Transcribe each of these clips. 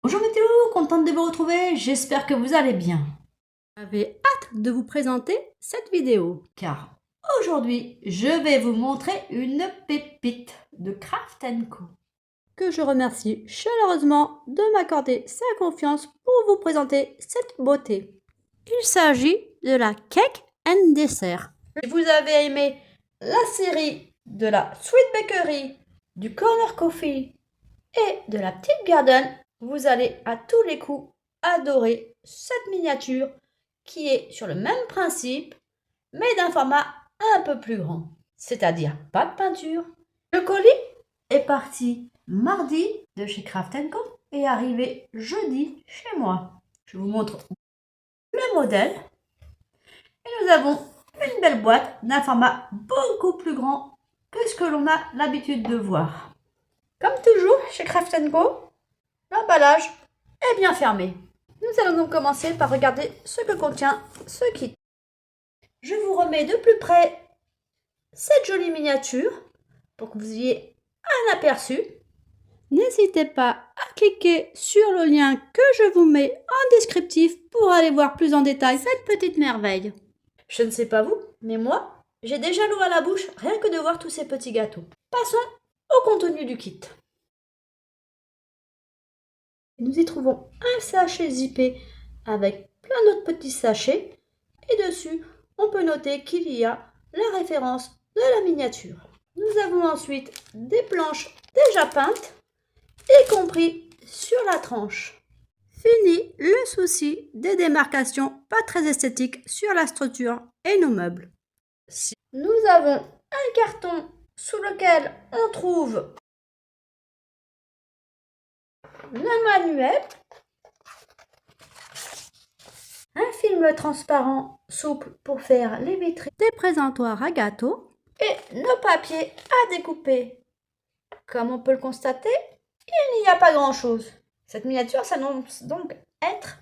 Bonjour Météo, contente de vous retrouver, j'espère que vous allez bien. J'avais hâte de vous présenter cette vidéo, car aujourd'hui, je vais vous montrer une pépite de Craft Co. Que je remercie chaleureusement de m'accorder sa confiance pour vous présenter cette beauté. Il s'agit de la Cake and Dessert. Si vous avez aimé la série de la Sweet Bakery, du Corner Coffee et de la Petite Garden, vous allez à tous les coups adorer cette miniature qui est sur le même principe mais d'un format un peu plus grand, c'est-à-dire pas de peinture. Le colis est parti mardi de chez Craft Co et arrivé jeudi chez moi. Je vous montre le modèle et nous avons une belle boîte d'un format beaucoup plus grand que ce que l'on a l'habitude de voir. Comme toujours chez Craft Co, l'emballage est bien fermé. Nous allons donc commencer par regarder ce que contient ce kit. Je vous remets de plus près cette jolie miniature pour que vous ayez un aperçu. N'hésitez pas à cliquer sur le lien que je vous mets en descriptif pour aller voir plus en détail cette petite merveille. Je ne sais pas vous, mais moi, j'ai déjà l'eau à la bouche rien que de voir tous ces petits gâteaux. Passons au contenu du kit. Nous y trouvons un sachet zippé avec plein d'autres petits sachets et dessus on peut noter qu'il y a la référence de la miniature. Nous avons ensuite des planches déjà peintes y compris sur la tranche. Fini le souci des démarcations pas très esthétiques sur la structure et nos meubles. Nous avons un carton sous lequel on trouve le manuel, un film transparent souple pour faire les vitrines des présentoirs à gâteaux et nos papiers à découper. Comme on peut le constater, il n'y a pas grand-chose. Cette miniature s'annonce donc être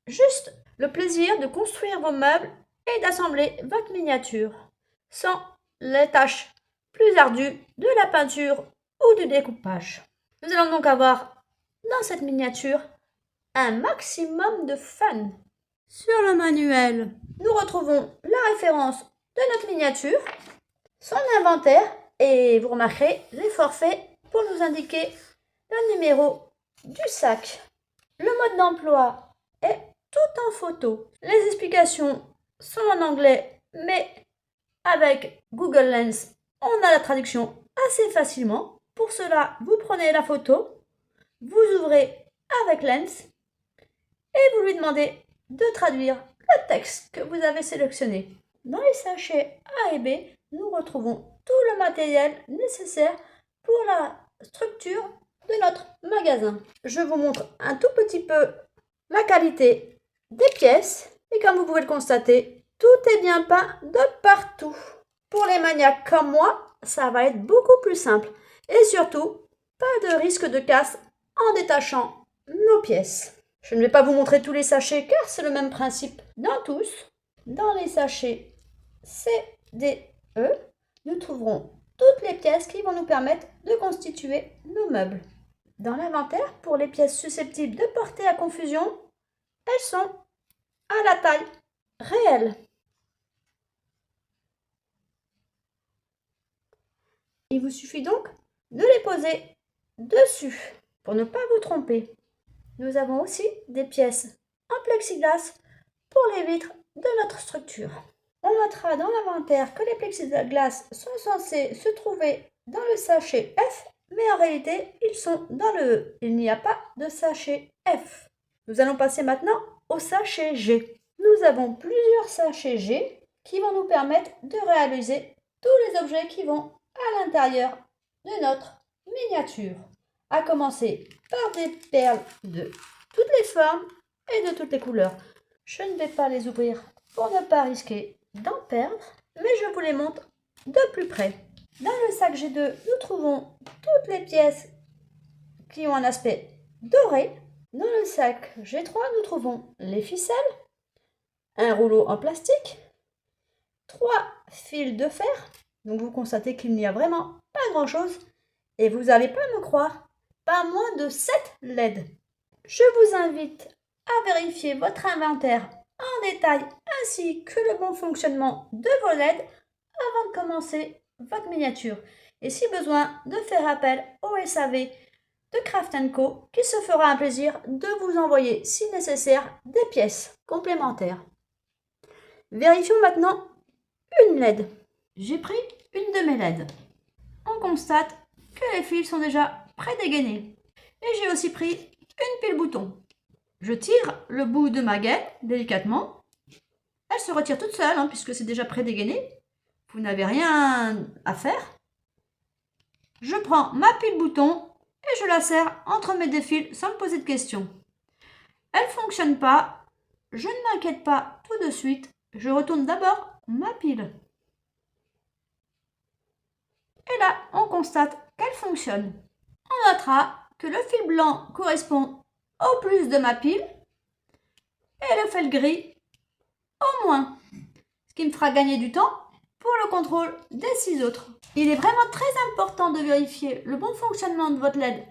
juste le plaisir de construire vos meubles et d'assembler votre miniature sans les tâches plus ardues de la peinture ou du découpage. Nous allons donc avoir dans cette miniature un maximum de fun. Sur le manuel, nous retrouvons la référence de notre miniature, son inventaire et vous remarquerez les forfaits pour nous indiquer le numéro du sac. Le mode d'emploi est tout en photo. Les explications sont en anglais, mais avec Google Lens, on a la traduction assez facilement. Pour cela, vous prenez la photo, vous ouvrez avec Lens et vous lui demandez de traduire le texte que vous avez sélectionné. Dans les sachets A et B, nous retrouvons tout le matériel nécessaire pour la structure de notre magasin. Je vous montre un tout petit peu la qualité des pièces et comme vous pouvez le constater, tout est bien peint de partout. Pour les maniaques comme moi, ça va être beaucoup plus simple et surtout, pas de risque de casse en détachant nos pièces. Je ne vais pas vous montrer tous les sachets car c'est le même principe dans tous. Dans les sachets C, D, E, nous trouverons toutes les pièces qui vont nous permettre de constituer nos meubles. Dans l'inventaire, pour les pièces susceptibles de porter à confusion, elles sont à la taille réelle. Il vous suffit donc de les poser dessus pour ne pas vous tromper. Nous avons aussi des pièces en plexiglas pour les vitres de notre structure. On notera dans l'inventaire que les plexiglas sont censés se trouver dans le sachet F, mais en réalité, ils sont dans le E. Il n'y a pas de sachet F. Nous allons passer maintenant au sachet G. Nous avons plusieurs sachets G qui vont nous permettre de réaliser tous les objets qui vont à l'intérieur de notre miniature. À commencer par des perles de toutes les formes et de toutes les couleurs. Je ne vais pas les ouvrir pour ne pas risquer d'en perdre, mais je vous les montre de plus près. Dans le sac G2, nous trouvons toutes les pièces qui ont un aspect doré. Dans le sac G3, nous trouvons les ficelles, un rouleau en plastique, 3 fils de fer. Donc vous constatez qu'il n'y a vraiment pas grand chose et vous n'allez pas me croire, pas moins de 7 LED. je vous invite à vérifier votre inventaire en détail ainsi que le bon fonctionnement de vos LED avant de commencer votre miniature. Et si besoin, de faire appel au SAV de Craft & Co qui se fera un plaisir de vous envoyer, si nécessaire, des pièces complémentaires. Vérifions maintenant une LED. J'ai pris une de mes LED. On constate que les fils sont déjà pré-dégainés. Et j'ai aussi pris une pile bouton. Je tire le bout de ma gaine délicatement. Elle se retire toute seule puisque c'est déjà pré-dégainé. Vous n'avez rien à faire. Je prends ma pile bouton et je la serre entre mes deux fils sans me poser de questions. Elle ne fonctionne pas. Je ne m'inquiète pas tout de suite. Je retourne d'abord ma pile. Et là, on constate qu'elle fonctionne. On notera que le fil blanc correspond au plus de ma pile et le fil gris au moins. Ce qui me fera gagner du temps pour le contrôle des 6 autres. Il est vraiment très important de vérifier le bon fonctionnement de votre LED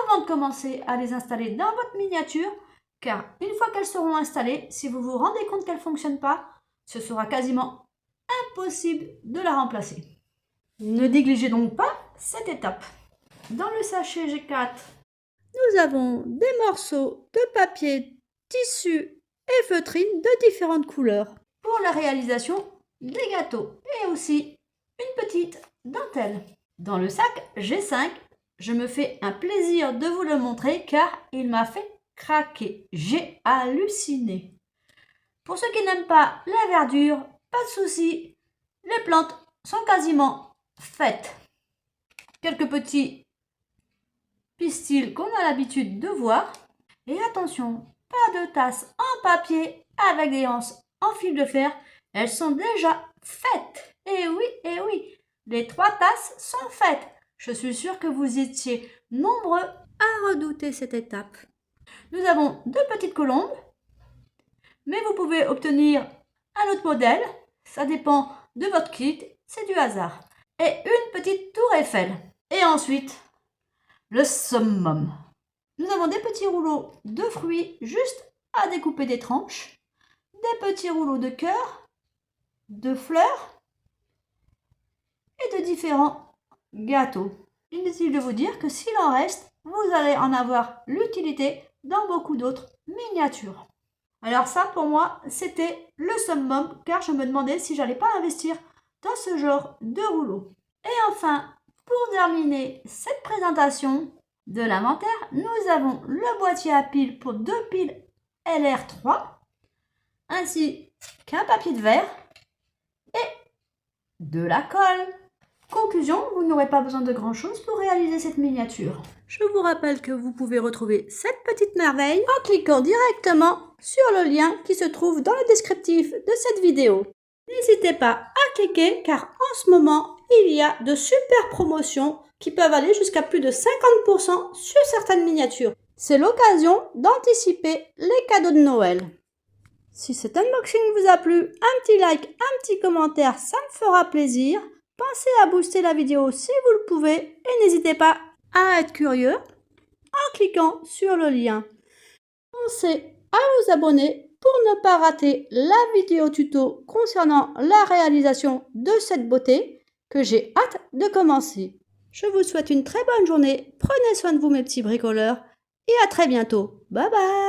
avant de commencer à les installer dans votre miniature, car une fois qu'elles seront installées, si vous vous rendez compte qu'elles ne fonctionnent pas, ce sera quasiment impossible de la remplacer. Ne négligez donc pas cette étape. Dans le sachet G4, nous avons des morceaux de papier, tissu et feutrine de différentes couleurs pour la réalisation des gâteaux et aussi une petite dentelle. Dans le sac G5, je me fais un plaisir de vous le montrer car il m'a fait craquer. J'ai halluciné. Pour ceux qui n'aiment pas la verdure, pas de souci, les plantes sont quasiment faites. Quelques petits pistils qu'on a l'habitude de voir. Et attention, pas de tasses en papier avec des anses en fil de fer. Elles sont déjà faites. Et oui, les 3 tasses sont faites. Je suis sûre que vous étiez nombreux à redouter cette étape. Nous avons 2 petites colombes, mais vous pouvez obtenir un autre modèle. Ça dépend de votre kit, c'est du hasard. Et une petite tour Eiffel. Et ensuite, le summum. Nous avons des petits rouleaux de fruits juste à découper des tranches, des petits rouleaux de cœur, de fleurs et de différents gâteaux. Inutile de vous dire que s'il en reste, vous allez en avoir l'utilité dans beaucoup d'autres miniatures. Alors ça, pour moi, c'était le summum car je me demandais si j'allais pas investir dans ce genre de rouleau. Et enfin, pour terminer cette présentation de l'inventaire, nous avons le boîtier à piles pour 2 piles LR3, ainsi qu'un papier de verre et de la colle. Conclusion, vous n'aurez pas besoin de grand chose pour réaliser cette miniature. Je vous rappelle que vous pouvez retrouver cette petite merveille en cliquant directement sur le lien qui se trouve dans le descriptif de cette vidéo. N'hésitez pas à cliquer car en ce moment, il y a de super promotions qui peuvent aller jusqu'à plus de 50% sur certaines miniatures. C'est l'occasion d'anticiper les cadeaux de Noël. Si cet unboxing vous a plu, un petit like, un petit commentaire, ça me fera plaisir. Pensez à booster la vidéo si vous le pouvez et n'hésitez pas à être curieux en cliquant sur le lien. Pensez à vous abonner pour ne pas rater la vidéo tuto concernant la réalisation de cette beauté que j'ai hâte de commencer. Je vous souhaite une très bonne journée, prenez soin de vous mes petits bricoleurs et à très bientôt. Bye bye!